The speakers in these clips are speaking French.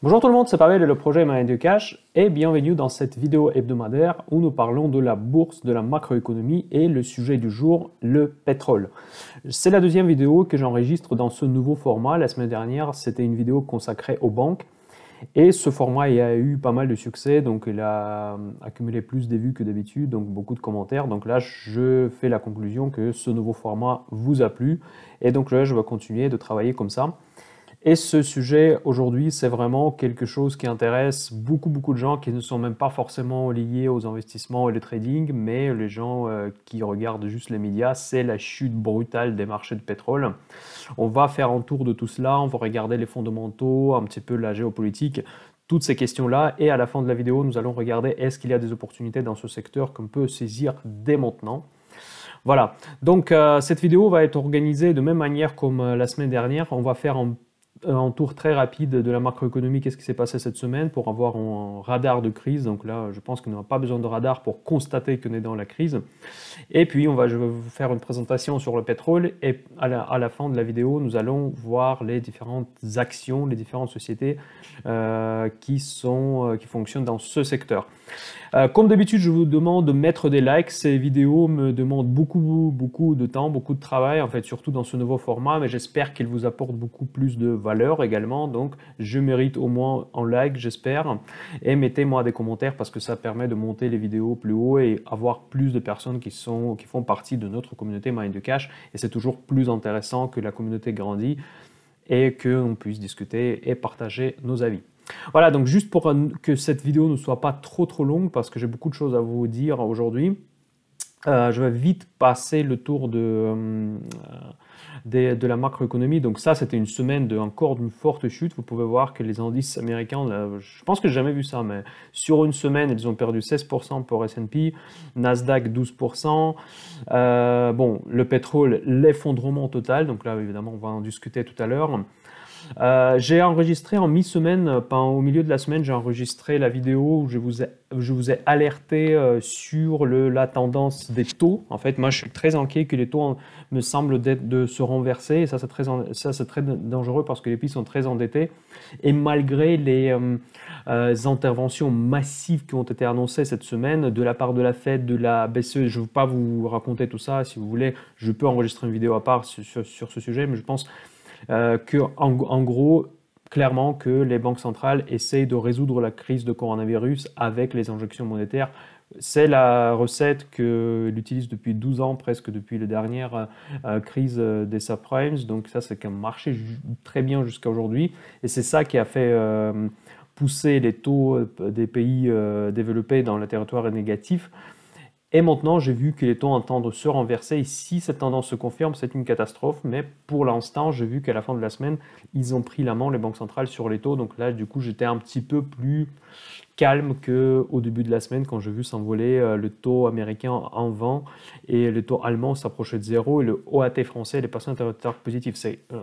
Bonjour tout le monde, c'est Pavel de le projet Mind de Cash et bienvenue dans cette vidéo hebdomadaire où nous parlons de la bourse, de la macroéconomie et le sujet du jour, le pétrole. C'est la deuxième vidéo que j'enregistre dans ce nouveau format. La semaine dernière, c'était une vidéo consacrée aux banques et ce format a eu pas mal de succès, donc il a accumulé plus de vues que d'habitude, donc beaucoup de commentaires. Donc là, je fais la conclusion que ce nouveau format vous a plu et donc là, je vais continuer de travailler comme ça. Et ce sujet aujourd'hui, c'est vraiment quelque chose qui intéresse beaucoup de gens qui ne sont même pas forcément liés aux investissements et le trading, mais les gens qui regardent juste les médias, c'est la chute brutale des marchés de pétrole. On va faire un tour de tout cela, on va regarder les fondamentaux, un petit peu la géopolitique, toutes ces questions-là. Et à la fin de la vidéo, nous allons regarder est-ce qu'il y a des opportunités dans ce secteur qu'on peut saisir dès maintenant. Voilà, donc cette vidéo va être organisée de même manière comme la semaine dernière. On va faire un tour très rapide de la macroéconomie, qu'est-ce qui s'est passé cette semaine pour avoir un radar de crise. Donc là, je pense qu'on n'aura pas besoin de radar pour constater qu'on est dans la crise. Et puis, je vais vous faire une présentation sur le pétrole et à la fin de la vidéo, nous allons voir les différentes actions, les différentes sociétés qui fonctionnent dans ce secteur. Comme d'habitude, je vous demande de mettre des likes. Ces vidéos me demandent beaucoup de temps, beaucoup de travail, en fait, surtout dans ce nouveau format, mais j'espère qu'ils vous apportent beaucoup plus de valeur également. Donc, je mérite au moins un like, j'espère. Et mettez-moi des commentaires parce que ça permet de monter les vidéos plus haut et avoir plus de personnes qui font partie de notre communauté Mind de Cash. Et c'est toujours plus intéressant que la communauté grandit et qu'on puisse discuter et partager nos avis. Voilà, donc juste pour que cette vidéo ne soit pas trop longue, parce que j'ai beaucoup de choses à vous dire aujourd'hui, je vais vite passer le tour de la macroéconomie. Donc ça, c'était une semaine encore d'une forte chute. Vous pouvez voir que les indices américains, là, je pense que j'ai jamais vu ça, mais sur une semaine, ils ont perdu 16% pour S&P, Nasdaq 12%. Bon, le pétrole, l'effondrement total. Donc là, évidemment, on va en discuter tout à l'heure. J'ai enregistré en mi-semaine, au milieu de la semaine, j'ai enregistré la vidéo où je vous ai alerté sur la tendance des taux. En fait, moi, je suis très inquiet que les taux me semblent de se renverser. Et ça, c'est très dangereux parce que les pays sont très endettés. Et malgré les interventions massives qui ont été annoncées cette semaine de la part de la Fed, de la BCE, je ne veux pas vous raconter tout ça. Si vous voulez, je peux enregistrer une vidéo à part sur ce sujet, mais je pense en gros, clairement que les banques centrales essayent de résoudre la crise de coronavirus avec les injections monétaires. C'est la recette qu'elle utilise depuis 12 ans, presque depuis la dernière crise des subprimes. Donc ça, c'est qu'un marché très bien jusqu'à aujourd'hui. Et c'est ça qui a fait pousser les taux des pays développés dans le territoire négatif. Et maintenant, j'ai vu que les taux tendent à se renverser. Et si cette tendance se confirme, c'est une catastrophe. Mais pour l'instant, j'ai vu qu'à la fin de la semaine, ils ont pris la main, les banques centrales, sur les taux. Donc là, du coup, j'étais un petit peu plus calme qu'au début de la semaine quand j'ai vu s'envoler le taux américain en vent et le taux allemand s'approcher de zéro et le OAT français, les passants interrogatoires positifs.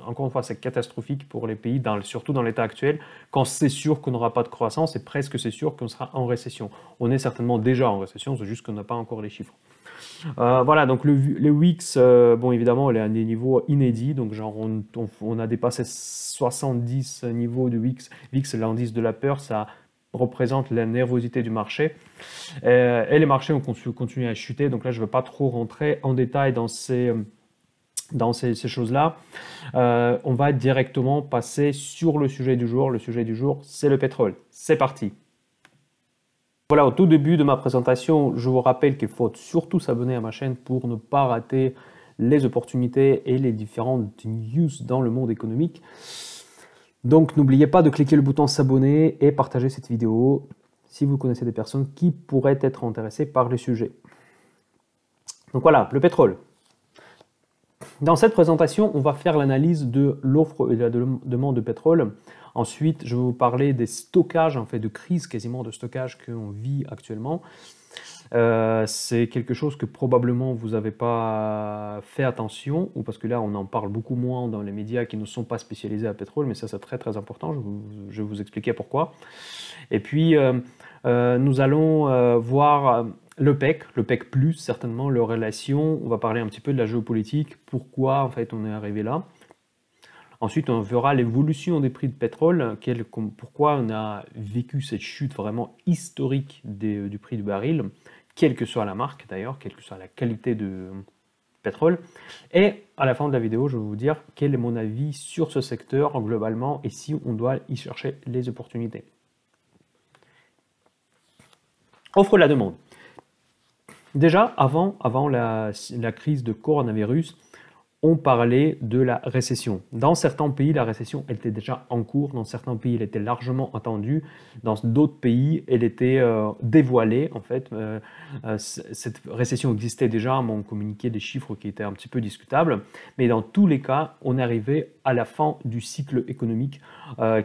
Encore une fois, c'est catastrophique pour les pays, surtout dans l'état actuel, quand c'est sûr qu'on n'aura pas de croissance et presque c'est sûr qu'on sera en récession. On est certainement déjà en récession, c'est juste qu'on n'a pas encore les chiffres. Voilà, donc le WIX, bon évidemment, il est à des niveaux inédits, donc genre on a dépassé 70 niveaux de WIX. WIX, l'indice de la peur, ça représente la nervosité du marché. Et les marchés ont continué à chuter, donc là je ne vais pas trop rentrer en détail dans ces choses-là. On va directement passer sur le sujet du jour. Le sujet du jour, c'est le pétrole. C'est parti. Voilà, au tout début de ma présentation, je vous rappelle qu'il faut surtout s'abonner à ma chaîne pour ne pas rater les opportunités et les différentes news dans le monde économique. Donc n'oubliez pas de cliquer le bouton s'abonner et partager cette vidéo si vous connaissez des personnes qui pourraient être intéressées par le sujet. Donc voilà, le pétrole. Dans cette présentation, on va faire l'analyse de l'offre et de la demande de pétrole. Ensuite, je vais vous parler des stockages, en fait, de crise quasiment de stockage qu'on vit actuellement. C'est quelque chose que probablement vous n'avez pas fait attention, ou parce que là on en parle beaucoup moins dans les médias qui ne sont pas spécialisés à pétrole, mais ça c'est très important, je vais vous expliquer pourquoi. Et puis nous allons voir l'OPEC plus certainement, leur relation, on va parler un petit peu de la géopolitique, pourquoi en fait on est arrivé là. Ensuite, on verra l'évolution des prix de pétrole, pourquoi on a vécu cette chute vraiment historique du prix du baril, quelle que soit la marque d'ailleurs, quelle que soit la qualité de pétrole. Et à la fin de la vidéo, je vais vous dire quel est mon avis sur ce secteur globalement et si on doit y chercher les opportunités. Offre la demande. Déjà, avant la crise de coronavirus, on parlait de la récession. Dans certains pays, la récession était déjà en cours. Dans certains pays, elle était largement attendue. Dans d'autres pays, elle était dévoilée. En fait, cette récession existait déjà. On communiquait des chiffres qui étaient un petit peu discutables. Mais dans tous les cas, on arrivait à la fin du cycle économique,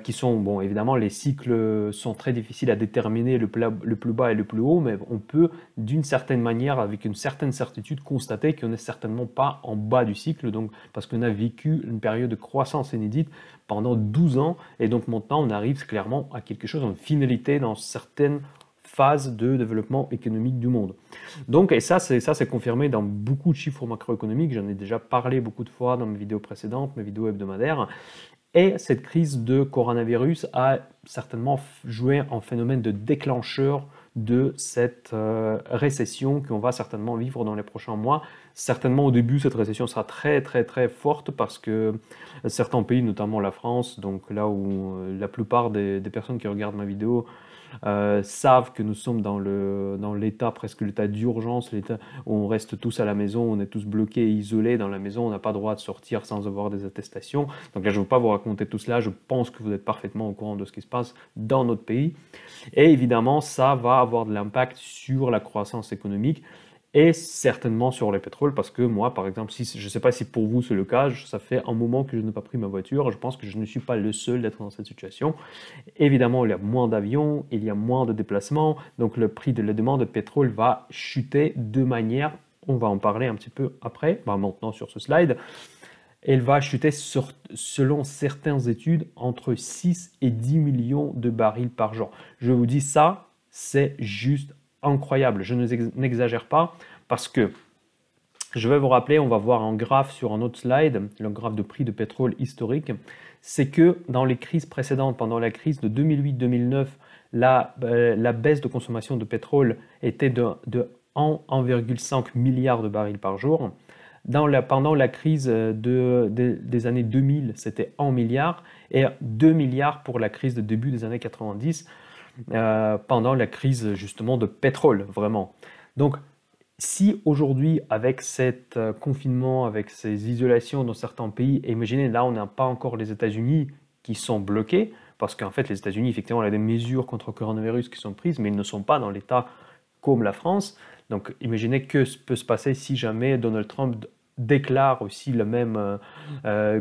qui sont, bon, évidemment, les cycles sont très difficiles à déterminer, le plus bas et le plus haut, mais on peut, d'une certaine manière, avec une certaine certitude, constater qu'on n'est certainement pas en bas du cycle, donc, parce qu'on a vécu une période de croissance inédite pendant 12 ans, et donc maintenant on arrive clairement à quelque chose, une finalité dans certaines phases de développement économique du monde. Donc, et ça c'est confirmé dans beaucoup de chiffres macroéconomiques, j'en ai déjà parlé beaucoup de fois dans mes vidéos précédentes, mes vidéos hebdomadaires, et cette crise de coronavirus a certainement joué en phénomène de déclencheur de cette récession qu'on va certainement vivre dans les prochains mois. Certainement au début, cette récession sera très forte parce que certains pays, notamment la France, donc là où la plupart des personnes qui regardent ma vidéo savent que nous sommes dans l'état, presque l'état d'urgence, l'état où on reste tous à la maison, on est tous bloqués, isolés dans la maison, on n'a pas le droit de sortir sans avoir des attestations. Donc là, je ne veux pas vous raconter tout cela, je pense que vous êtes parfaitement au courant de ce qui se passe dans notre pays. Et évidemment, ça va avoir de l'impact sur la croissance économique et certainement sur les pétroles, parce que moi, par exemple, je ne sais pas si pour vous c'est le cas, ça fait un moment que je n'ai pas pris ma voiture, je pense que je ne suis pas le seul d'être dans cette situation. Évidemment, il y a moins d'avions, il y a moins de déplacements, donc le prix de la demande de pétrole va chuter de manière, on va en parler un petit peu après, maintenant sur ce slide, elle va chuter selon certaines études entre 6 et 10 millions de barils par jour. Je vous dis ça, c'est juste incroyable, je n'exagère pas parce que je vais vous rappeler, on va voir un graphe sur un autre slide, le graphe de prix de pétrole historique, c'est que dans les crises précédentes, pendant la crise de 2008-2009, la baisse de consommation de pétrole était de 1,5 milliard de barils par jour. Pendant la crise des années 2000, c'était 1 milliard et 2 milliards pour la crise de début des années 90, pendant la crise justement de pétrole, vraiment. Donc, si aujourd'hui, avec cet confinement, avec ces isolations dans certains pays, et imaginez, là, on n'a pas encore les États-Unis qui sont bloqués, parce qu'en fait, les États-Unis, effectivement, il y a des mesures contre le coronavirus qui sont prises, mais ils ne sont pas dans l'état comme la France. Donc, imaginez que ce peut se passer si jamais Donald Trump déclare aussi le même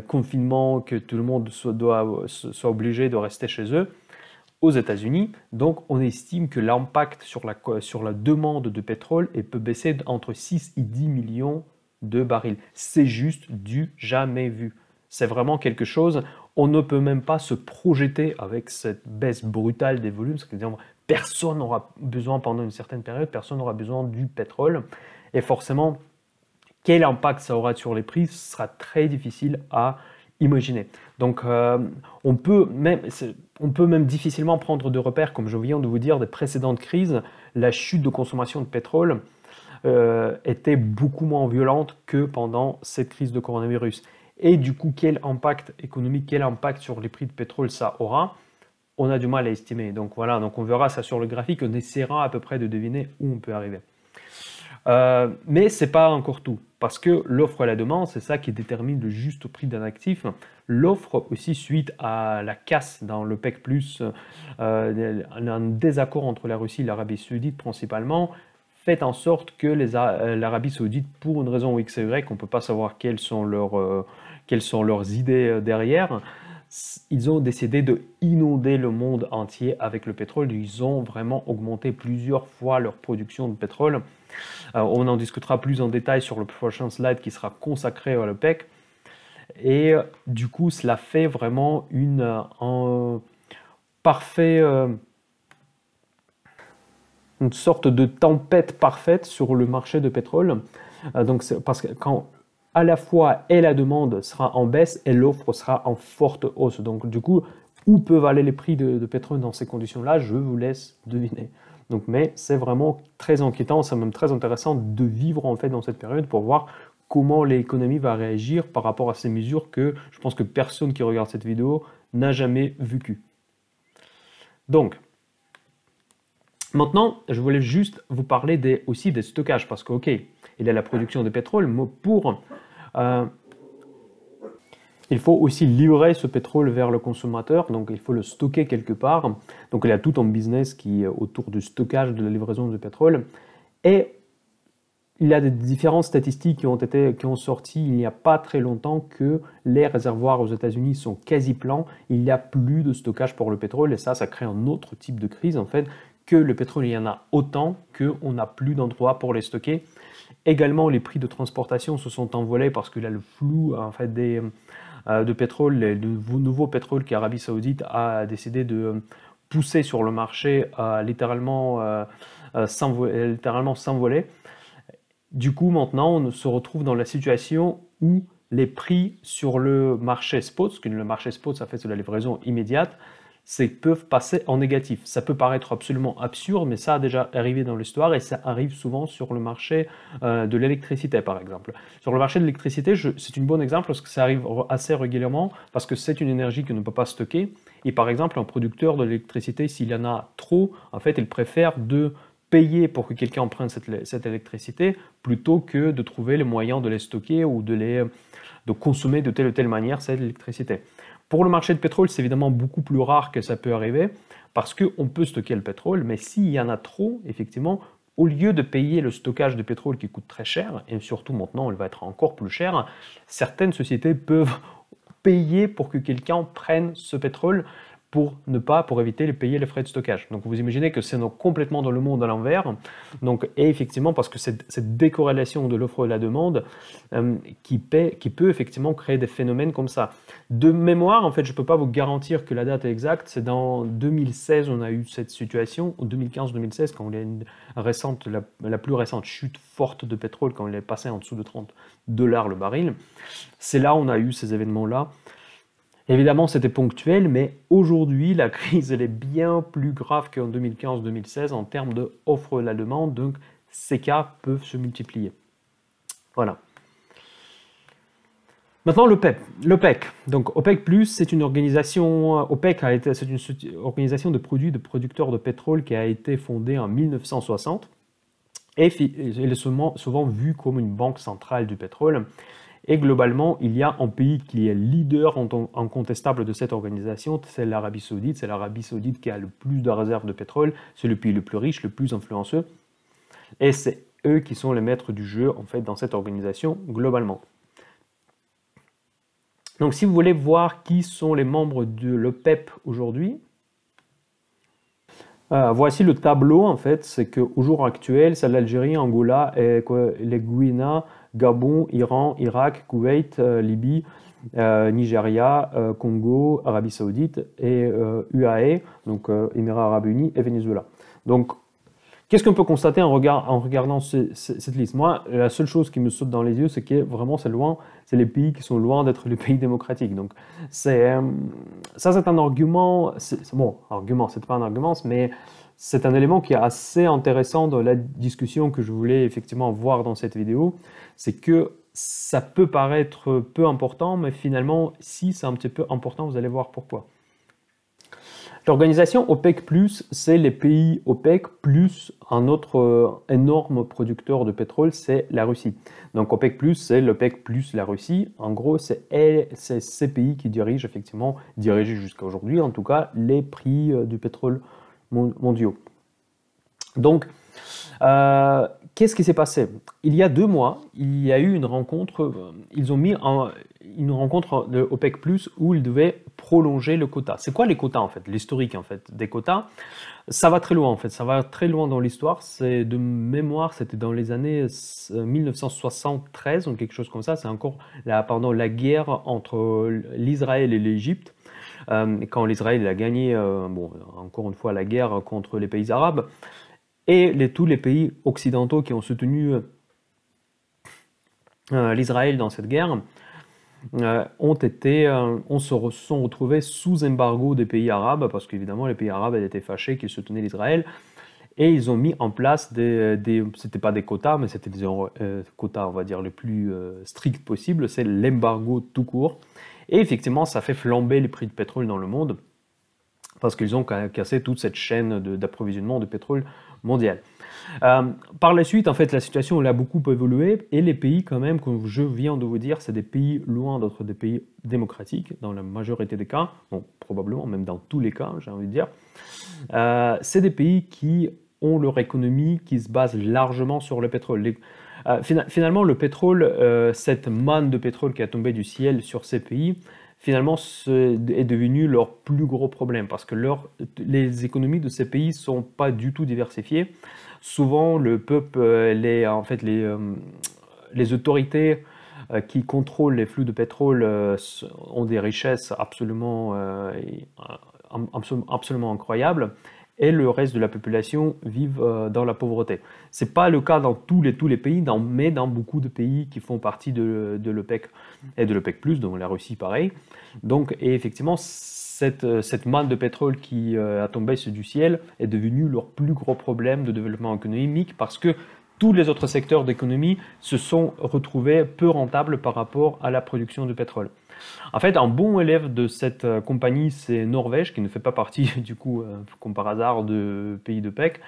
confinement, que tout le monde soit obligé de rester chez eux aux États-Unis. Donc, on estime que l'impact sur la demande de pétrole peut baisser entre 6 et 10 millions de barils. C'est juste du jamais vu. C'est vraiment quelque chose, on ne peut même pas se projeter avec cette baisse brutale des volumes, c'est-à-dire personne n'aura besoin pendant une certaine période, personne n'aura besoin du pétrole. Et forcément, quel impact ça aura sur les prix, ce sera très difficile à imaginer. Donc, on peut même difficilement prendre de repères, comme je viens de vous dire, des précédentes crises. La chute de consommation de pétrole était beaucoup moins violente que pendant cette crise de coronavirus. Et du coup, quel impact économique, quel impact sur les prix de pétrole ça aura, on a du mal à estimer. Donc voilà, donc on verra ça sur le graphique, on essaiera à peu près de deviner où on peut arriver. Mais ce n'est pas encore tout, parce que l'offre et la demande, c'est ça qui détermine le juste prix d'un actif. L'offre aussi, suite à la casse dans l'OPEC+, un désaccord entre la Russie et l'Arabie Saoudite principalement, fait en sorte que l'Arabie Saoudite, pour une raison X et Y, on ne peut pas savoir quelles sont leurs idées derrière, ils ont décidé de inonder le monde entier avec le pétrole. Ils ont vraiment augmenté plusieurs fois leur production de pétrole. On en discutera plus en détail sur le prochain slide qui sera consacré à l'OPEC. Et du coup, cela fait vraiment une sorte de tempête parfaite sur le marché de pétrole. Donc, parce que à la fois et la demande sera en baisse et l'offre sera en forte hausse. Donc du coup, où peuvent aller les prix de pétrole dans ces conditions-là? Je vous laisse deviner. Donc, mais c'est vraiment très inquiétant, c'est même très intéressant de vivre en fait dans cette période pour voir comment l'économie va réagir par rapport à ces mesures que je pense que personne qui regarde cette vidéo n'a jamais vécues. Donc, maintenant, je voulais juste vous parler aussi des stockages, parce que, ok, il y a la production de pétrole, mais il faut aussi livrer ce pétrole vers le consommateur, donc il faut le stocker quelque part. Donc il y a tout un business qui est autour du stockage, de la livraison de pétrole. Et il y a des différentes statistiques qui ont sorti il n'y a pas très longtemps que les réservoirs aux États-Unis sont quasi pleins. Il n'y a plus de stockage pour le pétrole et ça crée un autre type de crise en fait, que le pétrole il y en a autant qu'on n'a plus d'endroits pour les stocker. Également, les prix de transportation se sont envolés parce que là, le flou en fait, de pétrole, le nouveau pétrole qu'Arabie Saoudite a décidé de pousser sur le marché littéralement s'envoler. Du coup, maintenant, on se retrouve dans la situation où les prix sur le marché spot, parce que le marché spot, ça fait de la livraison immédiate, peuvent passer en négatif. Ça peut paraître absolument absurde, mais ça a déjà arrivé dans l'histoire et ça arrive souvent sur le marché de l'électricité, par exemple. Sur le marché de l'électricité, c'est un bon exemple parce que ça arrive assez régulièrement, parce que c'est une énergie qu'on ne peut pas stocker. Et par exemple, un producteur de l'électricité, s'il y en a trop, en fait, il préfère de payer pour que quelqu'un emprunte cette électricité plutôt que de trouver les moyens de les stocker ou de consommer de telle ou telle manière cette électricité. Pour le marché de pétrole, c'est évidemment beaucoup plus rare que ça peut arriver parce qu'on peut stocker le pétrole, mais s'il y en a trop, effectivement, au lieu de payer le stockage de pétrole qui coûte très cher, et surtout maintenant, il va être encore plus cher, certaines sociétés peuvent payer pour que quelqu'un prenne ce pétrole pour éviter de payer les frais de stockage. Donc vous imaginez que c'est complètement dans le monde à l'envers. Donc, et effectivement, parce que cette décorrélation de l'offre et de la demande qui peut effectivement créer des phénomènes comme ça. De mémoire, en fait, je ne peux pas vous garantir que la date est exacte. C'est dans 2016, on a eu cette situation, ou 2015-2016, quand il y a la plus récente chute forte de pétrole, quand il est passé en dessous de $30 le baril. C'est là où on a eu ces événements-là. Évidemment, c'était ponctuel, mais aujourd'hui, la crise elle est bien plus grave qu'en 2015-2016 en termes d'offre et la demande, donc ces cas peuvent se multiplier. Voilà. Maintenant, l'OPEC. Donc, OPEC+, c'est une organisation, c'est une organisation de producteurs de pétrole qui a été fondée en 1960 et elle est souvent vue comme une banque centrale du pétrole. Et globalement, il y a un pays qui est leader incontestable de cette organisation, c'est l'Arabie Saoudite. C'est l'Arabie Saoudite qui a le plus de réserves de pétrole, c'est le pays le plus riche, le plus influenceux. Et c'est eux qui sont les maîtres du jeu en fait, dans cette organisation globalement. Donc si vous voulez voir qui sont les membres de l'OPEP aujourd'hui, voici le tableau en fait, c'est qu'au jour actuel, c'est l'Algérie, Angola, et les Guyana, Gabon, Iran, Irak, Koweït, Libye, Nigeria, Congo, Arabie Saoudite et UAE, donc Émirats Arabes Unis et Venezuela. Donc, qu'est-ce qu'on peut constater en regardant cette liste? Moi, la seule chose qui me saute dans les yeux, c'est que vraiment, c'est les pays qui sont loin d'être les pays démocratiques. Donc, ça, c'est un argument. Bon, argument, c'est pas un argument, mais c'est un élément qui est assez intéressant dans la discussion que je voulais effectivement voir dans cette vidéo. C'est que ça peut paraître peu important, mais finalement, si c'est un petit peu important, vous allez voir pourquoi. L'organisation OPEC+, c'est les pays OPEC plus un autre énorme producteur de pétrole, c'est la Russie. Donc OPEC+, c'est l'OPEC plus la Russie. En gros, c'est ces pays qui dirigent jusqu'à aujourd'hui, en tout cas, les prix du pétrole mondiaux. Donc, qu'est-ce qui s'est passé? Il y a 2 mois, il y a eu une rencontre, ils ont mis une rencontre de OPEC+, où ils devaient prolonger le quota. C'est quoi les quotas en fait? L'historique en fait des quotas, ça va très loin en fait, ça va très loin dans l'histoire. C'est de mémoire, c'était dans les années 1973 ou quelque chose comme ça. C'est encore pendant la guerre entre l'Israël et l'Égypte. Quand l'Israël a gagné, encore une fois, la guerre contre les pays arabes, et tous les pays occidentaux qui ont soutenu l'Israël dans cette guerre, sont retrouvés sous embargo des pays arabes, parce qu'évidemment les pays arabes étaient fâchés qu'ils soutenaient l'Israël, et ils ont mis en place c'était pas des quotas, mais c'était des quotas, on va dire, les plus stricts possibles, c'est l'embargo tout court, et effectivement ça fait flamber les prix de pétrole dans le monde, parce qu'ils ont cassé toute cette chaîne d'approvisionnement de pétrole mondial. Par la suite, en fait, la situation elle a beaucoup évolué et les pays, quand même, comme je viens de vous dire, c'est des pays loin d'être des pays démocratiques dans la majorité des cas, bon, probablement même dans tous les cas, j'ai envie de dire. C'est des pays qui ont leur économie qui se base largement sur le pétrole. Finalement, le pétrole, cette manne de pétrole qui a tombé du ciel sur ces pays, finalement, est devenu leur plus gros problème parce que les économies de ces pays ne sont pas du tout diversifiées. Souvent, le peuple, les autorités qui contrôlent les flux de pétrole ont des richesses absolument incroyables et le reste de la population vit dans la pauvreté. Ce n'est pas le cas dans tous les pays, mais dans beaucoup de pays qui font partie de l'OPEC et de l'OPEC+, dont la Russie pareil. Donc, et effectivement, cette manne de pétrole qui a tombé du ciel est devenue leur plus gros problème de développement économique parce que tous les autres secteurs d'économie se sont retrouvés peu rentables par rapport à la production de pétrole. En fait, un bon élève de cette compagnie, c'est Norvège, qui ne fait pas partie, du coup, comme par hasard, de pays de PEC.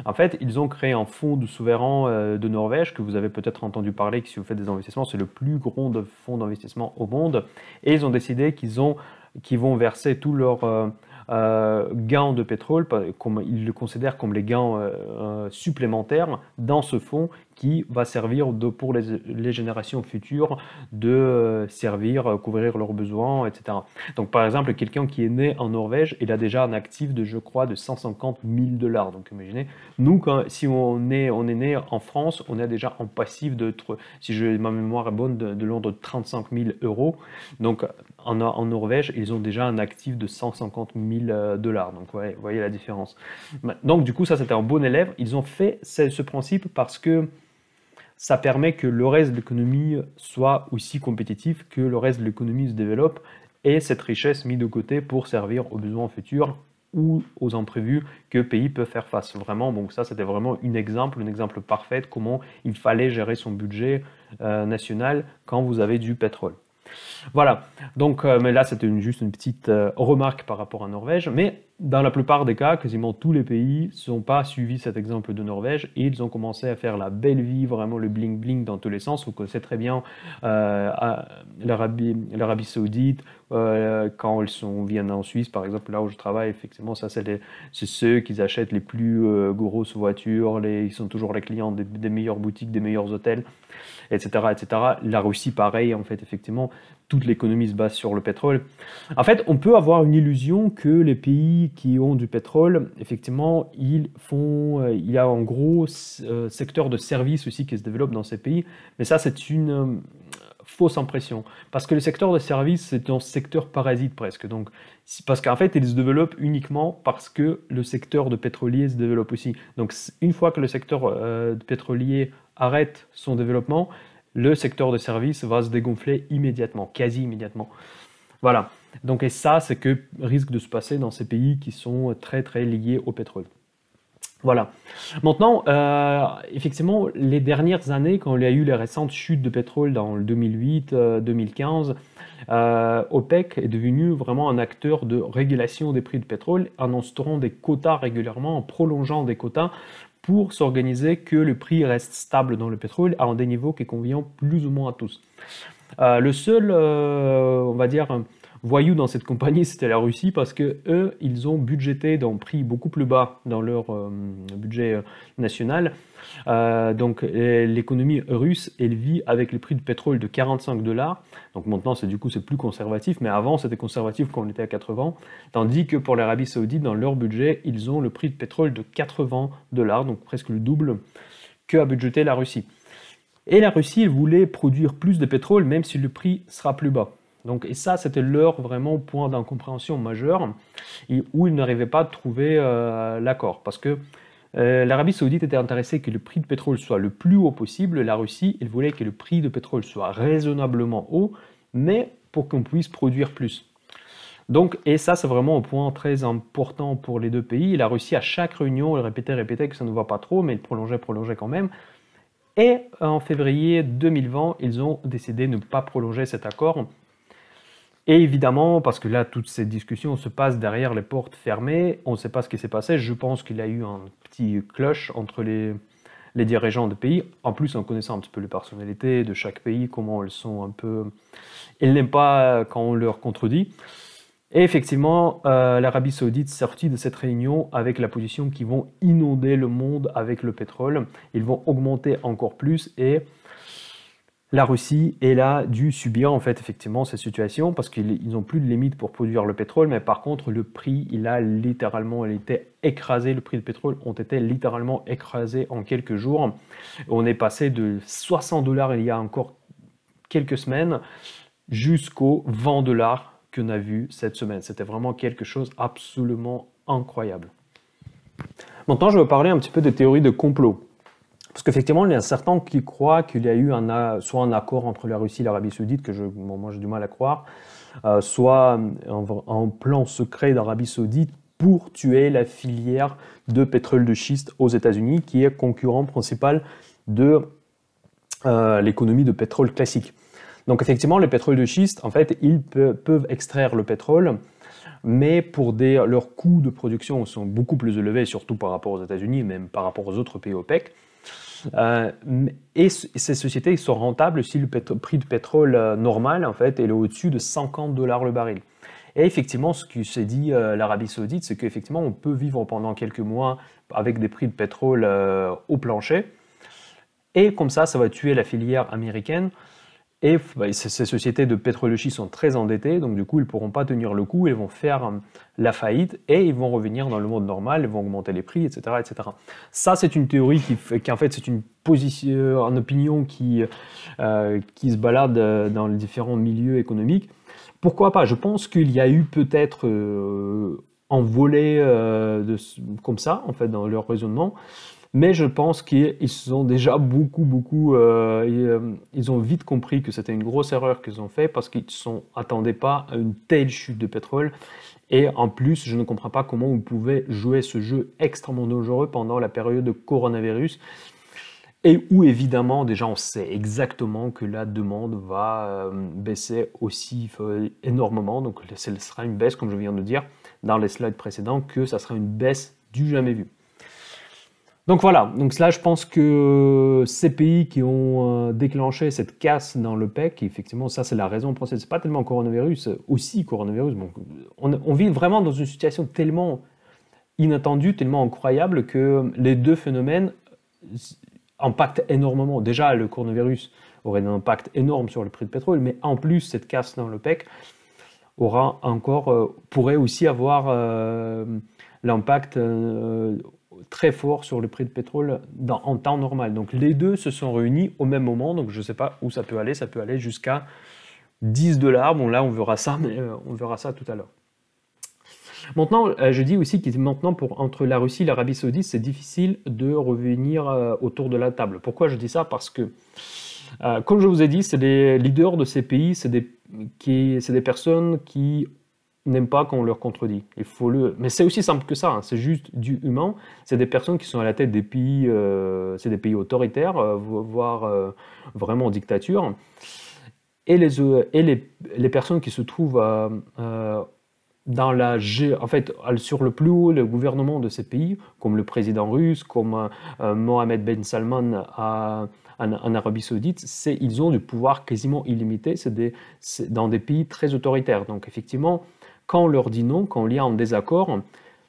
En fait, ils ont créé un fonds de souverain de Norvège, que vous avez peut-être entendu parler, que si vous faites des investissements, c'est le plus gros fonds d'investissement au monde. Et ils ont décidé qu'ils vont verser tous leurs gains de pétrole, comme ils le considèrent comme les gains supplémentaires dans ce fonds qui va servir pour les générations futures de servir, couvrir leurs besoins, etc. Donc par exemple, quelqu'un qui est né en Norvège, il a déjà un actif de, je crois, de 150 000 $. Donc imaginez, nous, si on est né en France, on a déjà un passif de, si ma mémoire est bonne, de l'ordre de 35 000 €. Donc en Norvège, ils ont déjà un actif de 150 000 $. Donc ouais, vous voyez la différence. Donc du coup, ça c'était un bon élève. Ils ont fait ce principe parce que ça permet que le reste de l'économie soit aussi compétitif, que le reste de l'économie se développe et cette richesse mise de côté pour servir aux besoins futurs ou aux imprévus que le pays peut faire face. Vraiment, donc ça c'était vraiment un exemple parfait de comment il fallait gérer son budget national quand vous avez du pétrole. Voilà, donc, mais là c'était juste une petite remarque par rapport à Norvège, mais dans la plupart des cas, quasiment tous les pays n'ont pas suivi cet exemple de Norvège et ils ont commencé à faire la belle vie, vraiment le bling bling dans tous les sens. Vous connaissez très bien l'Arabie Saoudite, quand viennent en Suisse par exemple, là où je travaille, effectivement ça c'est ceux qui achètent les plus grosses voitures, ils sont toujours les clients des meilleures boutiques, des meilleurs hôtels, etc., etc. La Russie pareil, en fait, effectivement, toute l'économie se base sur le pétrole. En fait, on peut avoir une illusion que les pays qui ont du pétrole, effectivement, il y a un gros secteur de services aussi qui se développe dans ces pays, mais ça c'est une fausse impression, parce que le secteur de services c'est un secteur parasite presque, donc parce qu'en fait il se développe uniquement parce que le secteur de pétrolier se développe aussi. Donc une fois que le secteur pétrolier arrête son développement, le secteur de services va se dégonfler immédiatement, quasi immédiatement. Voilà, donc et ça c'est que risque de se passer dans ces pays qui sont très très liés au pétrole. Voilà. Maintenant, effectivement, les dernières années, quand il y a eu les récentes chutes de pétrole dans le 2008-2015, OPEC est devenu vraiment un acteur de régulation des prix de pétrole en instaurant des quotas régulièrement, en prolongeant des quotas pour s'organiser que le prix reste stable dans le pétrole à des niveaux qui conviennent plus ou moins à tous. Le seul, on va dire, voyou dans cette compagnie, c'était la Russie, parce que eux, ils ont budgété dans un prix beaucoup plus bas dans leur budget national. Donc l'économie russe, elle vit avec le prix de pétrole de 45 $. Donc maintenant, c'est plus conservatif, mais avant, c'était conservatif quand on était à 80. Tandis que pour l'Arabie Saoudite, dans leur budget, ils ont le prix de pétrole de 80 $, donc presque le double que a budgété la Russie. Et la Russie, elle voulait produire plus de pétrole, même si le prix sera plus bas. Donc, et ça, c'était leur vraiment point d'incompréhension majeur, où ils n'arrivaient pas à trouver l'accord. Parce que L'Arabie Saoudite était intéressée que le prix de pétrole soit le plus haut possible. La Russie, elle voulait que le prix de pétrole soit raisonnablement haut, mais pour qu'on puisse produire plus. Donc, et ça, c'est vraiment un point très important pour les deux pays. La Russie, à chaque réunion, elle répétait que ça ne va pas trop, mais elle prolongeait quand même. Et en février 2020, ils ont décidé de ne pas prolonger cet accord. Et évidemment, parce que là, toutes ces discussions se passent derrière les portes fermées, on ne sait pas ce qui s'est passé. Je pense qu'il y a eu un petit cloche entre les dirigeants de pays. En plus, en connaissant un petit peu les personnalités de chaque pays, comment elles sont un peu... Ils n'aiment pas quand on leur contredit. Et effectivement, l'Arabie Saoudite est sortie de cette réunion avec la position qu'ils vont inonder le monde avec le pétrole. Ils vont augmenter encore plus et la Russie, elle a dû subir en fait effectivement cette situation parce qu'ils n'ont plus de limite pour produire le pétrole, mais par contre le prix, il était écrasé, le prix du pétrole ont été littéralement écrasés en quelques jours. On est passé de 60 $ il y a encore quelques semaines jusqu'aux 20 $ qu'on a vu cette semaine. C'était vraiment quelque chose absolument incroyable. Maintenant, je vais parler un petit peu des théories de complot. Parce qu'effectivement, il y a certains qui croient qu'il y a eu soit un accord entre la Russie et l'Arabie Saoudite, que moi j'ai du mal à croire, soit un plan secret d'Arabie Saoudite pour tuer la filière de pétrole de schiste aux États-Unis, qui est concurrent principal de l'économie de pétrole classique. Donc effectivement, les pétroles de schiste, en fait, ils peuvent extraire le pétrole, mais leurs coûts de production sont beaucoup plus élevés, surtout par rapport aux États-Unis, même par rapport aux autres pays OPEC. Et ces sociétés sont rentables si le prix de pétrole normal, en fait, est au-dessus de 50 $ le baril. Et effectivement, ce que s'est dit l'Arabie Saoudite, c'est qu'effectivement, on peut vivre pendant quelques mois avec des prix de pétrole au plancher. Et comme ça va tuer la filière américaine. Et ces sociétés de pétrole de schiste sont très endettées, donc du coup, ils ne pourront pas tenir le coup, ils vont faire la faillite et ils vont revenir dans le monde normal, ils vont augmenter les prix, etc. etc. Ça, c'est une théorie qui en fait, c'est une opinion qui se balade dans les différents milieux économiques. Pourquoi pas? Je pense qu'il y a eu peut-être un volet comme ça, en fait, dans leur raisonnement. Mais je pense qu'ils sont déjà ils ont vite compris que c'était une grosse erreur qu'ils ont fait parce qu'ils ne s'attendaient pas à une telle chute de pétrole. Et en plus, je ne comprends pas comment on pouvait jouer ce jeu extrêmement dangereux pendant la période de coronavirus. Et où évidemment, déjà on sait exactement que la demande va baisser aussi énormément. Donc ce sera une baisse, comme je viens de dire dans les slides précédents, que ça sera une baisse du jamais vu. Donc voilà, donc là je pense que ces pays qui ont déclenché cette casse dans l'OPEC, effectivement ça c'est la raison pour ça, c'est pas tellement coronavirus, aussi coronavirus, bon, on vit vraiment dans une situation tellement inattendue, tellement incroyable que les deux phénomènes impactent énormément. Déjà le coronavirus aurait un impact énorme sur le prix de pétrole, mais en plus cette casse dans l'OPEC pourrait aussi avoir l'impact très fort sur le prix de pétrole en temps normal. Donc les deux se sont réunis au même moment, donc je ne sais pas où ça peut aller jusqu'à 10 $. Bon là on verra ça, mais on verra ça tout à l'heure. Maintenant, je dis aussi que maintenant entre la Russie et l'Arabie Saoudite, c'est difficile de revenir autour de la table. Pourquoi je dis ça? Parce que, comme je vous ai dit, c'est les leaders de ces pays, c'est des personnes qui n'aiment pas quand on leur contredit. Mais c'est aussi simple que ça, hein. C'est juste du humain. C'est des personnes qui sont à la tête des pays, c'est des pays autoritaires, voire vraiment en dictature. Et les personnes qui se trouvent sur le plus haut le gouvernement de ces pays, comme le président russe, comme Mohammed Ben Salman en Arabie Saoudite, ils ont du pouvoir quasiment illimité. C'est dans des pays très autoritaires. Donc effectivement, quand on leur dit non, quand on y a un désaccord,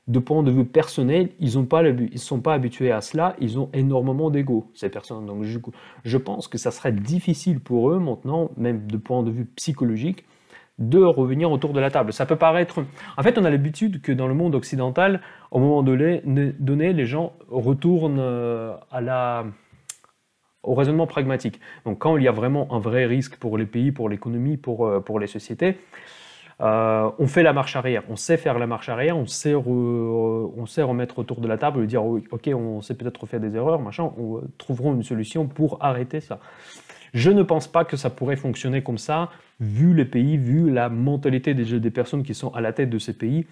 de point de vue personnel, ils ne sont pas habitués à cela, ils ont énormément d'ego, ces personnes. Donc je pense que ça serait difficile pour eux maintenant, même de point de vue psychologique, de revenir autour de la table. Ça peut paraître... En fait, on a l'habitude que dans le monde occidental, au moment donné, les gens retournent au raisonnement pragmatique. Donc quand il y a vraiment un vrai risque pour les pays, pour l'économie, pour les sociétés, on fait la marche arrière, on sait faire la marche arrière, on sait remettre autour de la table et dire ok, on sait peut-être faire des erreurs, machin, on trouveront une solution pour arrêter ça. Je ne pense pas que ça pourrait fonctionner comme ça, vu les pays, vu la mentalité des personnes qui sont à la tête de ces pays.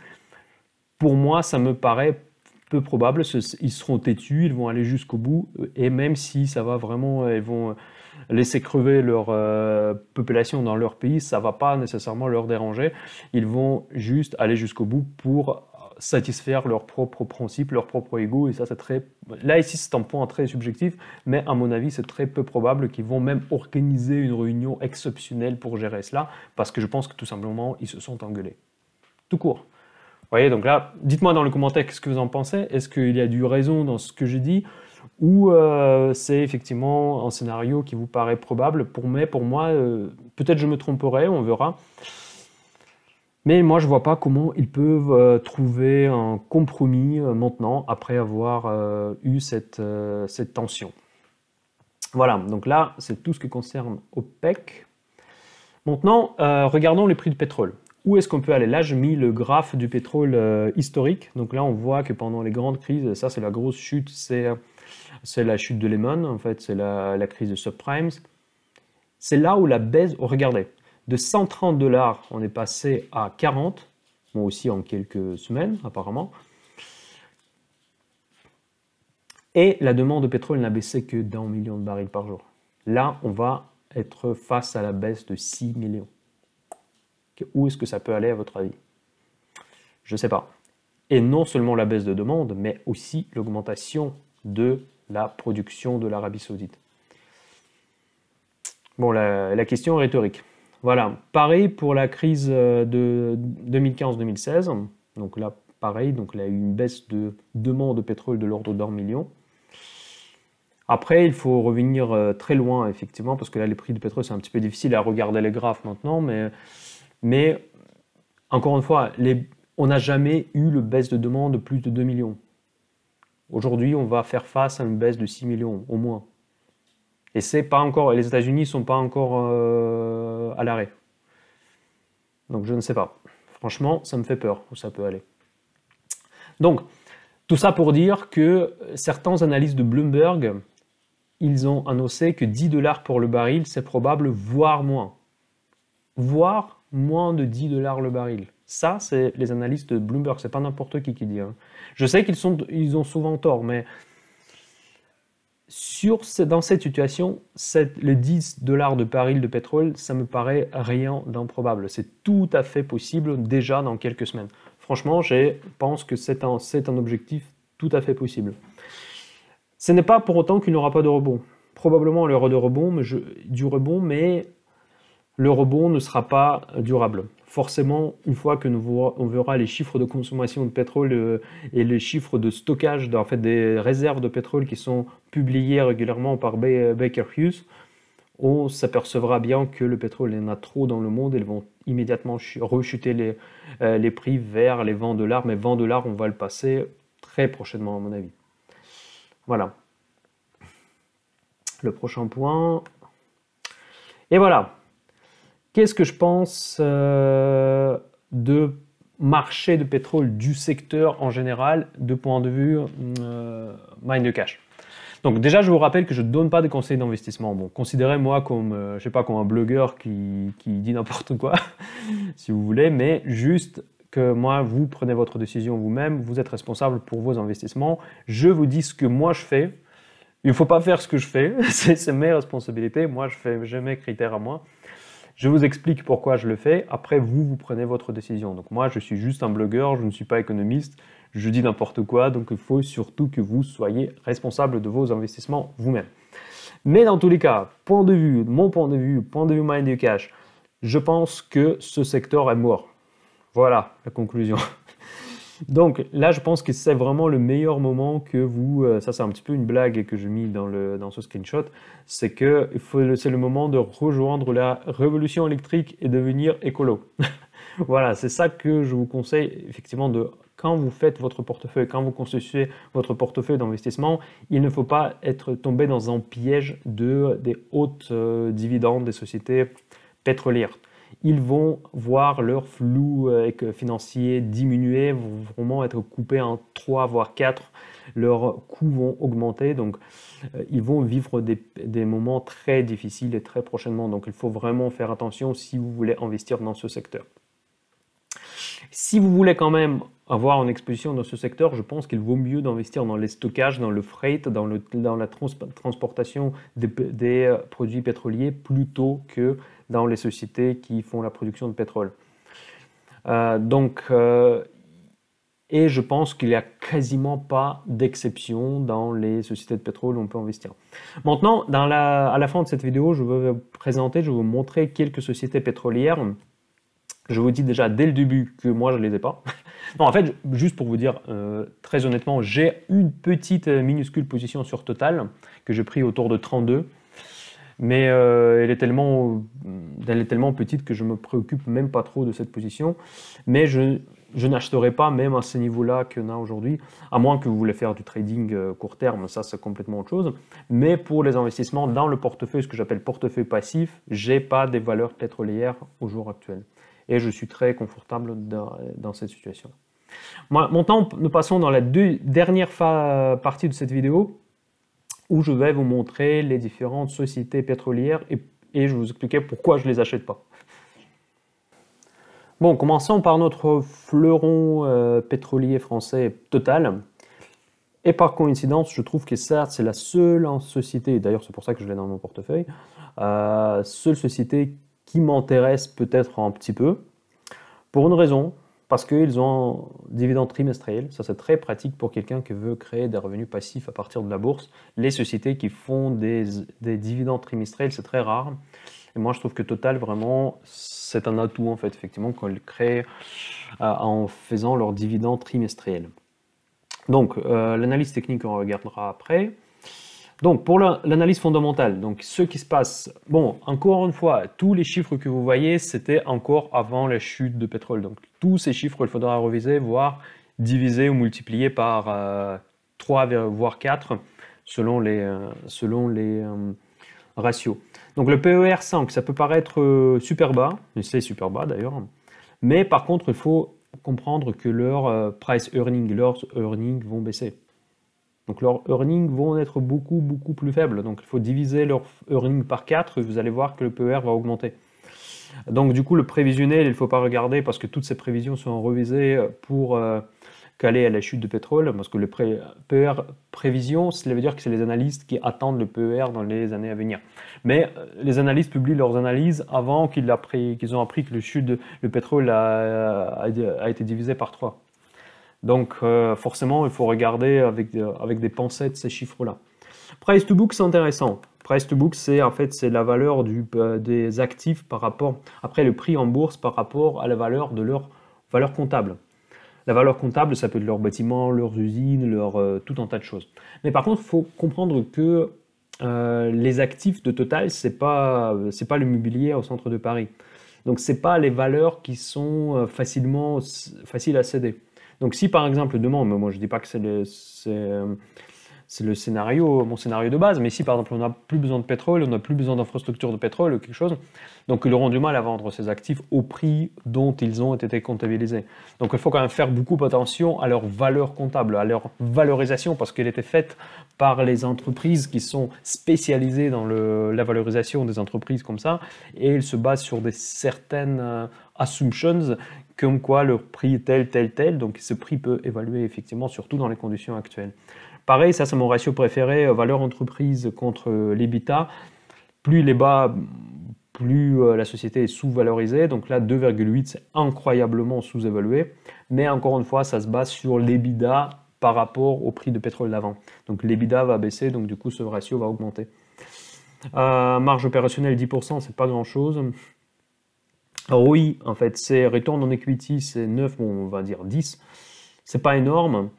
Pour moi, ça me paraît peu probable. Ils seront têtus, ils vont aller jusqu'au bout, et même si ça va vraiment, ils vont laisser crever leur population dans leur pays, ça ne va pas nécessairement leur déranger. Ils vont juste aller jusqu'au bout pour satisfaire leurs propres principes, leur propre ego, et ça c'est très... Là ici c'est un point très subjectif, mais à mon avis c'est très peu probable qu'ils vont même organiser une réunion exceptionnelle pour gérer cela, parce que je pense que tout simplement ils se sont engueulés. Tout court. Vous voyez, donc là, dites-moi dans les commentaires ce que vous en pensez. Est-ce qu'il y a du raison dans ce que j'ai dit, ou c'est effectivement un scénario qui vous paraît probable? Pour moi, peut-être je me tromperai, on verra. Mais moi, je ne vois pas comment ils peuvent trouver un compromis maintenant, après avoir eu cette tension. Voilà, donc là, c'est tout ce qui concerne OPEC. Maintenant, regardons les prix du pétrole. Où est-ce qu'on peut aller? Là, j'ai mis le graphe du pétrole historique. Donc là, on voit que pendant les grandes crises, ça c'est la grosse chute, c'est la chute de Lehman, en fait, c'est la crise de subprimes. C'est là où la baisse, regardez, de 130 $, on est passé à 40, bon aussi en quelques semaines apparemment. Et la demande de pétrole n'a baissé que d'1 million de barils par jour. Là, on va être face à la baisse de 6 millions. Où est-ce que ça peut aller à votre avis? Je ne sais pas. Et non seulement la baisse de demande, mais aussi l'augmentation de la production de l'Arabie Saoudite. Bon, la question est rhétorique. Voilà, pareil pour la crise de 2015-2016. Donc là, pareil, donc il y a eu une baisse de demande de pétrole de l'ordre d'1 million. Après, il faut revenir très loin, effectivement, parce que là, les prix du pétrole, c'est un petit peu difficile à regarder les graphes maintenant, mais encore une fois, on n'a jamais eu le baisse de demande de plus de 2 millions. Aujourd'hui, on va faire face à une baisse de 6 millions, au moins. Et c'est pas encore, les États-Unis ne sont pas encore à l'arrêt. Donc je ne sais pas. Franchement, ça me fait peur où ça peut aller. Donc, tout ça pour dire que certains analystes de Bloomberg, ils ont annoncé que 10 $ pour le baril, c'est probable, voire moins. Voire moins de 10 $ le baril. Ça, c'est les analystes de Bloomberg, c'est pas n'importe qui dit. Hein. Je sais qu'ils ont souvent tort, mais dans cette situation, les 10 $ de baril de pétrole, ça me paraît rien d'improbable. C'est tout à fait possible déjà dans quelques semaines. Franchement, je pense que c'est un objectif tout à fait possible. Ce n'est pas pour autant qu'il n'y aura pas de rebond. Probablement il y aura du rebond, mais le rebond ne sera pas durable. Forcément, une fois que on verra les chiffres de consommation de pétrole et les chiffres de stockage en fait, des réserves de pétrole qui sont publiés régulièrement par Baker Hughes, on s'apercevra bien que le pétrole, il y en a trop dans le monde, ils vont immédiatement rechuter les prix vers les 20 $, mais 20 $, on va le passer très prochainement à mon avis. Voilà. Le prochain point. Et voilà. Qu'est-ce que je pense de marché de pétrole du secteur en général, de point de vue Mind the Cash? Donc déjà, je vous rappelle que je ne donne pas de conseils d'investissement. Bon, considérez-moi comme, je sais pas, comme un blogueur qui dit n'importe quoi, si vous voulez, mais juste que moi, vous prenez votre décision vous-même, vous êtes responsable pour vos investissements. Je vous dis ce que moi je fais. Il ne faut pas faire ce que je fais, c'est mes responsabilités. Moi, j'ai mes critères à moi. Je vous explique pourquoi je le fais. Après, vous prenez votre décision. Donc moi, je suis juste un blogueur, je ne suis pas économiste. Je dis n'importe quoi, donc il faut surtout que vous soyez responsable de vos investissements vous-même. Mais dans tous les cas, mon point de vue Mind the Cash, je pense que ce secteur est mort. Voilà la conclusion. Donc là, je pense que c'est vraiment le meilleur moment que vous... ça, c'est un petit peu une blague que j'ai mis dans ce screenshot. C'est que c'est le moment de rejoindre la révolution électrique et devenir écolo. Voilà, c'est ça que je vous conseille, effectivement, quand vous faites votre portefeuille, quand vous constituez votre portefeuille d'investissement, il ne faut pas être tombé dans un piège des hautes dividendes des sociétés pétrolières. ils vont voir leur flux financier diminuer, vont vraiment être coupés en 3 voire 4. Leurs coûts vont augmenter, donc ils vont vivre des moments très difficiles et très prochainement. Donc il faut vraiment faire attention si vous voulez investir dans ce secteur. Si vous voulez quand même avoir une exposition dans ce secteur, je pense qu'il vaut mieux d'investir dans les stockages, dans le freight, dans la transportation des produits pétroliers plutôt que dans les sociétés qui font la production de pétrole. Et je pense qu'il n'y a quasiment pas d'exception dans les sociétés de pétrole où on peut investir. Maintenant, à la fin de cette vidéo, je vais vous montrer quelques sociétés pétrolières. Je vous dis déjà dès le début que moi je ne les ai pas. Non, en fait, juste pour vous dire, très honnêtement, j'ai une petite minuscule position sur Total que j'ai pris autour de 32. Mais elle est tellement petite que je ne me préoccupe même pas trop de cette position. Mais je n'achèterai pas même à ce niveau-là qu'on a aujourd'hui, à moins que vous voulez faire du trading court terme, ça c'est complètement autre chose. Mais pour les investissements dans le portefeuille, ce que j'appelle portefeuille passif, je n'ai pas des valeurs pétrolières au jour actuel. Et je suis très confortable dans cette situation. Maintenant, nous passons dans la dernière partie de cette vidéo, où je vais vous montrer les différentes sociétés pétrolières et je vais vous expliquer pourquoi je ne les achète pas. Bon, commençons par notre fleuron pétrolier français Total. Et par coïncidence, je trouve que certes, c'est la seule société, d'ailleurs c'est pour ça que je l'ai dans mon portefeuille, seule société qui m'intéresse peut-être un petit peu, pour une raison, parce qu'ils ont un dividende trimestriel. Ça, c'est très pratique pour quelqu'un qui veut créer des revenus passifs à partir de la bourse. Les sociétés qui font des dividendes trimestriels, c'est très rare. Et moi, je trouve que Total, vraiment, c'est un atout, en fait, effectivement, qu'ils créent en faisant leurs dividendes trimestriels. Donc, l'analyse technique, on regardera après. Donc, pour l'analyse fondamentale, donc ce qui se passe, bon, encore une fois, tous les chiffres que vous voyez, c'était encore avant la chute de pétrole. Donc, tous ces chiffres, il faudra reviser, voire diviser ou multiplier par 3, voire 4, selon les ratios. Donc, le PER 5, ça peut paraître super bas, mais c'est super bas d'ailleurs. Mais par contre, il faut comprendre que leurs leurs earnings vont baisser. Donc leurs earnings vont être beaucoup plus faibles. Donc il faut diviser leurs earnings par 4 et vous allez voir que le PER va augmenter. Donc du coup le prévisionnel, il ne faut pas regarder parce que toutes ces prévisions sont revisées pour caler à la chute de pétrole. Parce que le PER prévision, cela veut dire que c'est les analystes qui attendent le PER dans les années à venir. Mais les analystes publient leurs analyses avant qu'ils ont appris que le pétrole a été divisé par 3. Donc forcément, il faut regarder avec des pincettes ces chiffres-là. Price to book, c'est intéressant. Price to book, c'est en fait la valeur des actifs par rapport, après le prix en bourse par rapport à la valeur de leur valeur comptable. La valeur comptable, ça peut être leurs bâtiments, leurs usines, tout un tas de choses. Mais par contre, il faut comprendre que les actifs de Total, c'est pas le mobilier au centre de Paris. Donc c'est pas les valeurs qui sont faciles à céder. Donc si par exemple demain, moi je ne dis pas que c'est mon scénario de base, mais si par exemple on n'a plus besoin de pétrole, on n'a plus besoin d'infrastructures de pétrole ou quelque chose, donc ils auront du mal à vendre ces actifs au prix dont ils ont été comptabilisés. Donc il faut quand même faire beaucoup attention à leur valeur comptable, à leur valorisation, parce qu'elle était faite par les entreprises qui sont spécialisées dans la valorisation des entreprises comme ça, et ils se basent sur certaines assumptions, comme quoi leur prix est tel, donc ce prix peut évaluer effectivement, surtout dans les conditions actuelles. Pareil, ça c'est mon ratio préféré, valeur entreprise contre l'EBITDA. Plus il est bas, plus la société est sous-valorisée. Donc là, 2,8, c'est incroyablement sous-évalué. Mais encore une fois, ça se base sur l'EBITDA par rapport au prix de pétrole d'avant. Donc l'EBITDA va baisser, donc du coup, ce ratio va augmenter. Marge opérationnelle, 10%, c'est pas grand-chose. ROI, en fait, c'est return on equity, c'est 9, bon, on va dire 10. C'est pas énorme.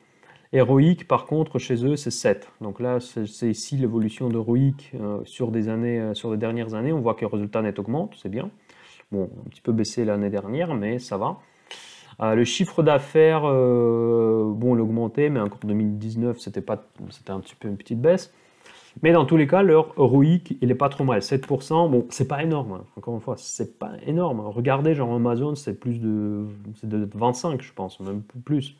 Et ROIC, par contre, chez eux, c'est 7. Donc là, c'est ici l'évolution de ROIC sur des dernières années. On voit que le résultat net augmente, c'est bien. Bon, un petit peu baissé l'année dernière, mais ça va. Le chiffre d'affaires, bon, il a augmenté, mais encore 2019, c'était un petit peu une petite baisse. Mais dans tous les cas, leur ROIC, il n'est pas trop mal. 7%, bon, c'est pas énorme, hein. Encore une fois, c'est pas énorme. Regardez, genre Amazon, c'est de 25, je pense, même plus.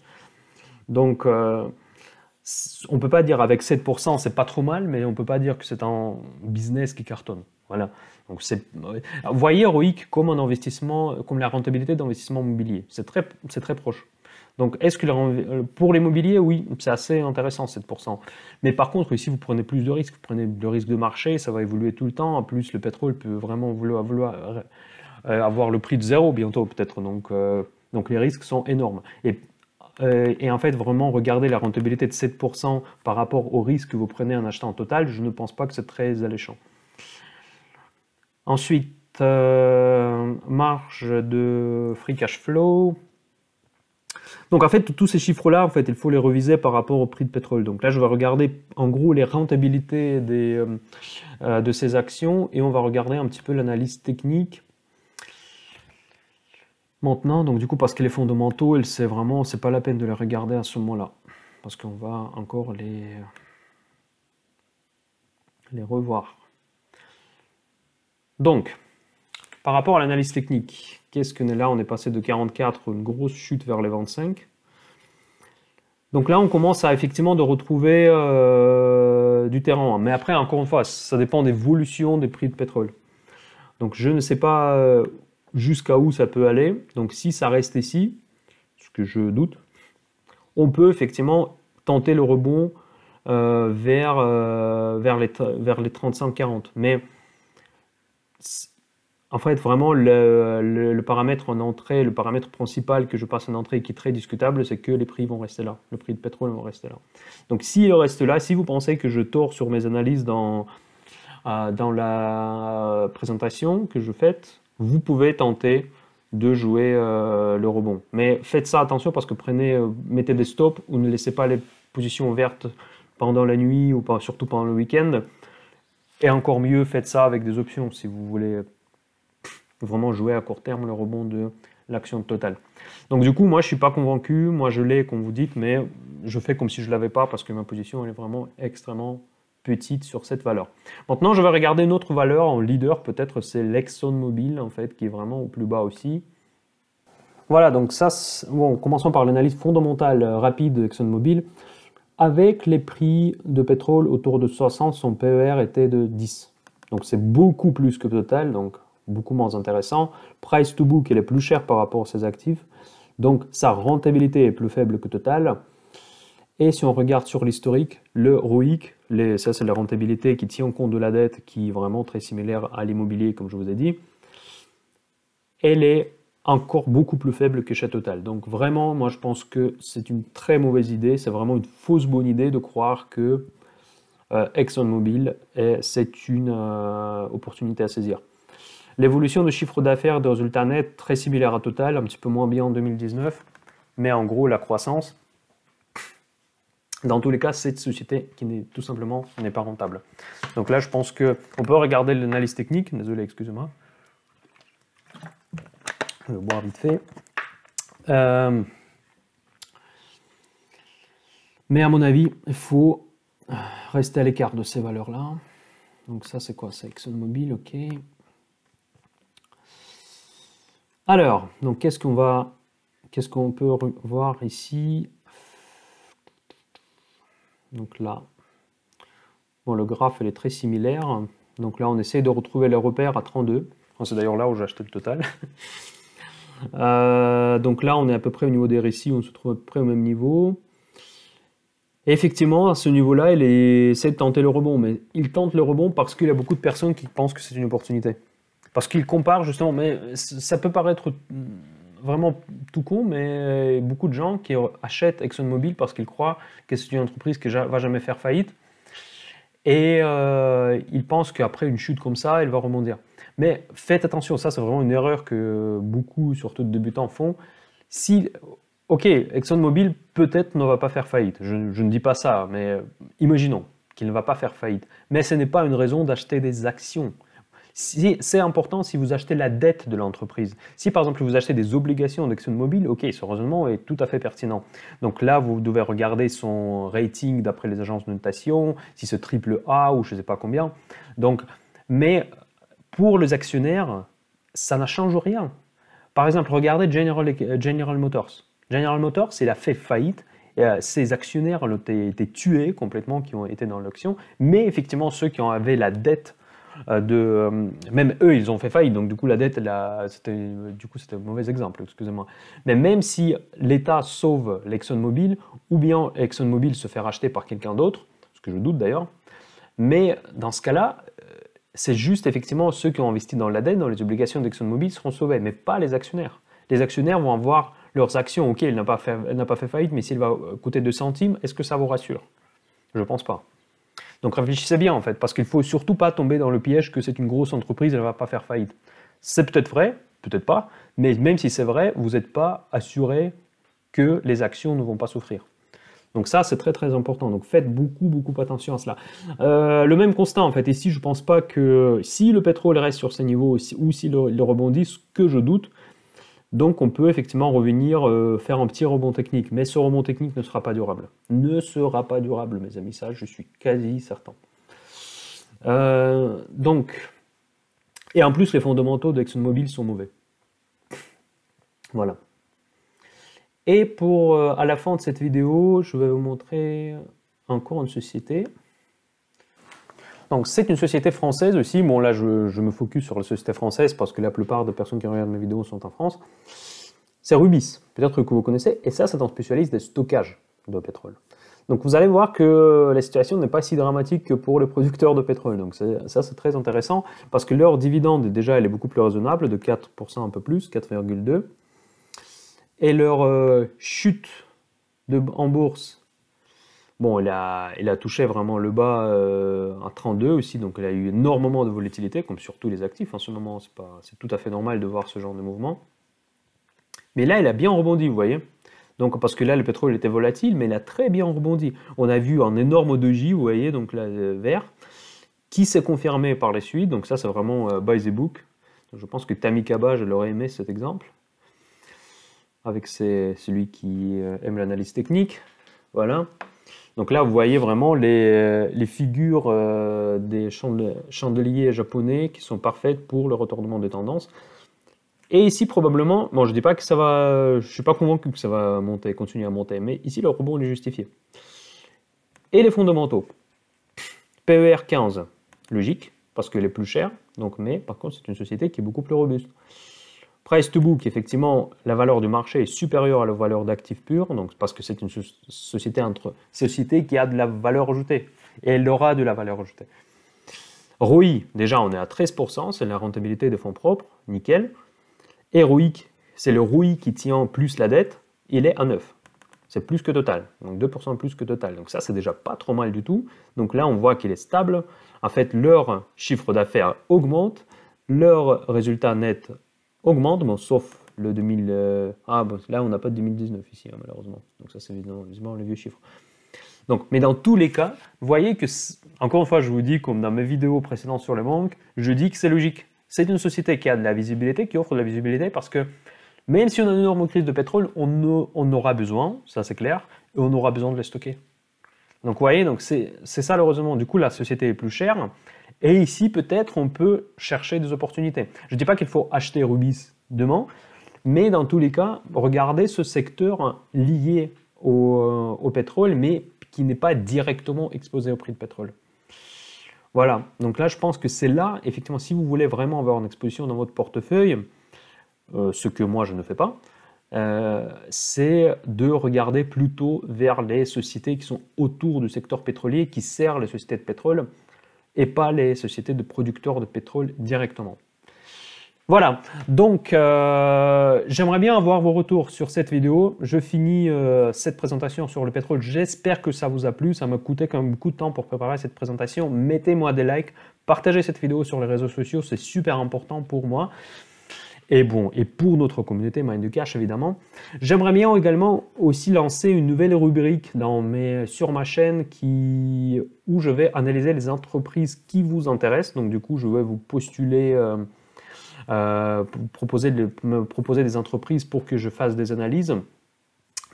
Donc, on peut pas dire avec 7%, c'est pas trop mal, mais on peut pas dire que c'est un business qui cartonne. Voilà. Donc, voyez ROIC comme un investissement, comme la rentabilité d'investissement immobilier. C'est très proche. Donc, est-ce que pour l'immobilier, oui, c'est assez intéressant, 7%. Mais par contre, ici, vous prenez plus de risques. Vous prenez le risque de marché, ça va évoluer tout le temps. En plus, le pétrole peut vraiment vouloir avoir le prix de zéro bientôt, peut-être. Donc, les risques sont énormes. Et en fait, vraiment, regarder la rentabilité de 7% par rapport au risque que vous prenez en achetant en total, je ne pense pas que c'est très alléchant. Ensuite, marge de free cash flow. Donc en fait, tous ces chiffres-là, en fait, il faut les reviser par rapport au prix de pétrole. Donc là, je vais regarder en gros les rentabilités de ces actions et on va regarder un petit peu l'analyse technique. Maintenant, donc du coup, parce que les fondamentaux, c'est pas la peine de les regarder à ce moment-là, parce qu'on va encore les revoir. Donc, par rapport à l'analyse technique, qu'est-ce que là, on est passé de 44, une grosse chute vers les 25. Donc là, on commence à effectivement de retrouver du terrain. Mais après, encore une fois, ça dépend des évolutions des prix de pétrole. Donc je ne sais pas jusqu'à où ça peut aller. Donc si ça reste ici, ce que je doute, on peut effectivement tenter le rebond vers les 35-40. Mais en fait, vraiment, le paramètre en entrée, le paramètre principal que je passe en entrée et qui est très discutable, c'est que les prix vont rester là. Le prix de pétrole va rester là. Donc s'il reste là, si vous pensez que je tords sur mes analyses dans la présentation que je fais, vous pouvez tenter de jouer le rebond. Mais faites ça attention parce que mettez des stops ou ne laissez pas les positions ouvertes pendant la nuit ou surtout pendant le week-end. Et encore mieux, faites ça avec des options si vous voulez vraiment jouer à court terme le rebond de l'action totale. Donc du coup, moi je suis pas convaincu, moi je l'ai comme vous dites, mais je fais comme si je l'avais pas parce que ma position elle est vraiment extrêmement petite sur cette valeur. Maintenant, je vais regarder une autre valeur en leader, peut-être c'est l'ExxonMobil en fait, qui est vraiment au plus bas aussi. Voilà, donc ça, bon, commençons par l'analyse fondamentale rapide d'ExxonMobil. Avec les prix de pétrole autour de 60, son PER était de 10. Donc c'est beaucoup plus que Total, donc beaucoup moins intéressant. Price to book, elle est plus chère par rapport à ses actifs. Donc sa rentabilité est plus faible que Total. Et si on regarde sur l'historique, le ROIC, ça c'est la rentabilité qui tient compte de la dette, qui est vraiment très similaire à l'immobilier, comme je vous ai dit, elle est encore beaucoup plus faible que chez Total. Donc vraiment, moi je pense que c'est une très mauvaise idée, c'est vraiment une fausse bonne idée de croire que ExxonMobil, c'est une opportunité à saisir. L'évolution de chiffre d'affaires de résultats nets, très similaire à Total, un petit peu moins bien en 2019, mais en gros la croissance, dans tous les cas, c'est une société qui n'est tout simplement n'est pas rentable. Donc là, je pense qu'on peut regarder l'analyse technique. Désolé, excusez-moi. Je vais boire vite fait. Mais à mon avis, il faut rester à l'écart de ces valeurs-là. Donc ça, c'est quoi? C'est ExxonMobil, ok. Alors, donc qu'est-ce qu'on peut voir ici? Donc là, bon, le graphe il est très similaire. Donc là, on essaie de retrouver les repères à 32. C'est d'ailleurs là où j'ai acheté le Total. Donc là, on est à peu près au niveau des récits, on se trouve à peu près au même niveau. Et effectivement, à ce niveau-là, il essaie de tenter le rebond. Mais il tente le rebond parce qu'il y a beaucoup de personnes qui pensent que c'est une opportunité. Parce qu'il compare justement, mais ça peut paraître vraiment tout con, mais beaucoup de gens qui achètent ExxonMobil parce qu'ils croient que c'est une entreprise qui ne va jamais faire faillite. Et ils pensent qu'après une chute comme ça, elle va rebondir. Mais faites attention, ça c'est vraiment une erreur que beaucoup, surtout de débutants, font. Ok, ExxonMobil peut-être ne va pas faire faillite, je ne dis pas ça, mais imaginons qu'il ne va pas faire faillite. Mais ce n'est pas une raison d'acheter des actions. C'est important si vous achetez la dette de l'entreprise. Si par exemple vous achetez des obligations d'ExxonMobil, ok, ce raisonnement est tout à fait pertinent. Donc là, vous devez regarder son rating d'après les agences de notation, si c'est triple A ou je ne sais pas combien. Donc, mais pour les actionnaires, ça ne change rien. Par exemple, regardez General Motors. General Motors, il a fait faillite. Ses actionnaires ont été tués complètement, qui ont été dans l'action. Mais effectivement, ceux qui avaient la dette, même eux, ils ont fait faillite. Donc du coup, la dette, c'était un mauvais exemple, excusez-moi. Mais même si l'État sauve l'ExxonMobil, ou bien ExxonMobil se fait racheter par quelqu'un d'autre, ce que je doute d'ailleurs, mais dans ce cas-là, c'est juste effectivement ceux qui ont investi dans la dette, dans les obligations d'ExxonMobil seront sauvés, mais pas les actionnaires. Les actionnaires vont avoir leurs actions, ok, elle n'a pas fait faillite, mais s'il va coûter 2 centimes, est-ce que ça vous rassure? Je ne pense pas. Donc réfléchissez bien en fait, parce qu'il ne faut surtout pas tomber dans le piège que c'est une grosse entreprise, elle ne va pas faire faillite. C'est peut-être vrai, peut-être pas, mais même si c'est vrai, vous n'êtes pas assuré que les actions ne vont pas souffrir. Donc ça, c'est très très important. Donc faites beaucoup attention à cela. Le même constat en fait. Ici, je ne pense pas que si le pétrole reste sur ces niveaux ou s'il rebondit, ce que je doute, donc on peut effectivement revenir faire un petit rebond technique. Mais ce rebond technique ne sera pas durable. Ne sera pas durable, mes amis. Ça, je suis quasi certain. Et en plus, les fondamentaux d'ExxonMobil sont mauvais. Voilà. Et à la fin de cette vidéo, je vais vous montrer encore une société. Donc c'est une société française aussi. Bon là, je me focus sur la société française parce que la plupart des personnes qui regardent mes vidéos sont en France. C'est Rubis, peut-être que vous connaissez. Et ça, c'est un spécialiste des stockages de pétrole. Donc vous allez voir que la situation n'est pas si dramatique que pour les producteurs de pétrole. Donc ça, c'est très intéressant parce que leur dividende, déjà, elle est beaucoup plus raisonnable, de 4%, un peu plus, 4,2%. Et leur chute en bourse, bon, il a touché vraiment le bas à 32 aussi, donc il a eu énormément de volatilité, comme sur tous les actifs. En ce moment, c'est tout à fait normal de voir ce genre de mouvement. Mais là, il a bien rebondi, vous voyez. Donc, parce que là, le pétrole était volatile, mais il a très bien rebondi. On a vu un énorme doji, vous voyez, donc là, vert, qui s'est confirmé par la suite. Donc ça, c'est vraiment by the book. Donc, je pense que Tammy Kaba, je l'aurais aimé cet exemple. Avec celui qui aime l'analyse technique. Voilà. Donc là, vous voyez vraiment les figures des chandeliers japonais qui sont parfaites pour le retournement des tendances. Et ici, probablement, bon, je ne dis pas que ça va, je ne suis pas convaincu que ça va monter, continuer à monter, mais ici, le rebond est justifié. Et les fondamentaux. PER 15, logique, parce qu'elle est plus chère, donc, mais par contre, c'est une société qui est beaucoup plus robuste. Price to book, effectivement, la valeur du marché est supérieure à la valeur d'actifs purs, donc parce que c'est une société qui a de la valeur ajoutée, et elle aura de la valeur ajoutée. ROI, déjà on est à 13%, c'est la rentabilité des fonds propres, nickel. Et ROIC, c'est le ROI qui tient plus la dette, il est à 9. C'est plus que Total, donc 2% plus que Total. Donc ça, c'est déjà pas trop mal du tout. Donc là, on voit qu'il est stable. En fait, leur chiffre d'affaires augmente, leur résultat net augmente, bon, sauf le 2000... bon, là, on n'a pas de 2019 ici, hein, malheureusement. Donc ça, c'est évidemment le vieux chiffre. Donc, mais dans tous les cas, vous voyez que, encore une fois, je vous dis, comme dans mes vidéos précédentes sur les banques, je dis que c'est logique. C'est une société qui a de la visibilité, qui offre de la visibilité, parce que même si on a une énorme crise de pétrole, on aura besoin, ça c'est clair, et on aura besoin de les stocker. Donc vous voyez, donc c'est ça le raisonnement. Du coup, la société est plus chère, et ici peut-être on peut chercher des opportunités. Je ne dis pas qu'il faut acheter Rubis demain, mais dans tous les cas, regardez ce secteur lié au pétrole, mais qui n'est pas directement exposé au prix de pétrole. Voilà, donc là je pense que c'est là, effectivement, si vous voulez vraiment avoir une exposition dans votre portefeuille, ce que moi je ne fais pas, c'est de regarder plutôt vers les sociétés qui sont autour du secteur pétrolier, qui servent les sociétés de pétrole, et pas les sociétés de producteurs de pétrole directement. Voilà, donc j'aimerais bien avoir vos retours sur cette vidéo. Je finis cette présentation sur le pétrole. J'espère que ça vous a plu. Ça m'a coûté quand même beaucoup de temps pour préparer cette présentation. Mettez-moi des likes, partagez cette vidéo sur les réseaux sociaux, c'est super important pour moi. Et bon, et pour notre communauté Mind the Cash, évidemment, j'aimerais bien également aussi lancer une nouvelle rubrique sur ma chaîne où je vais analyser les entreprises qui vous intéressent. Donc du coup, je vais vous postuler, me proposer des entreprises pour que je fasse des analyses.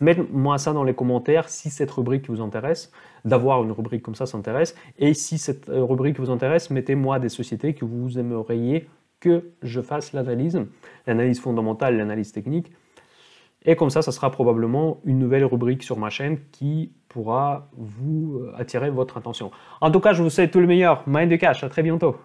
Mettez-moi ça dans les commentaires si cette rubrique vous intéresse, d'avoir une rubrique comme ça s'intéresse. Et si cette rubrique vous intéresse, mettez-moi des sociétés que vous aimeriez que je fasse l'analyse fondamentale, l'analyse technique. Et comme ça sera probablement une nouvelle rubrique sur ma chaîne qui pourra vous attirer votre attention. En tout cas, je vous souhaite tout le meilleur. Mind the Cash, à très bientôt.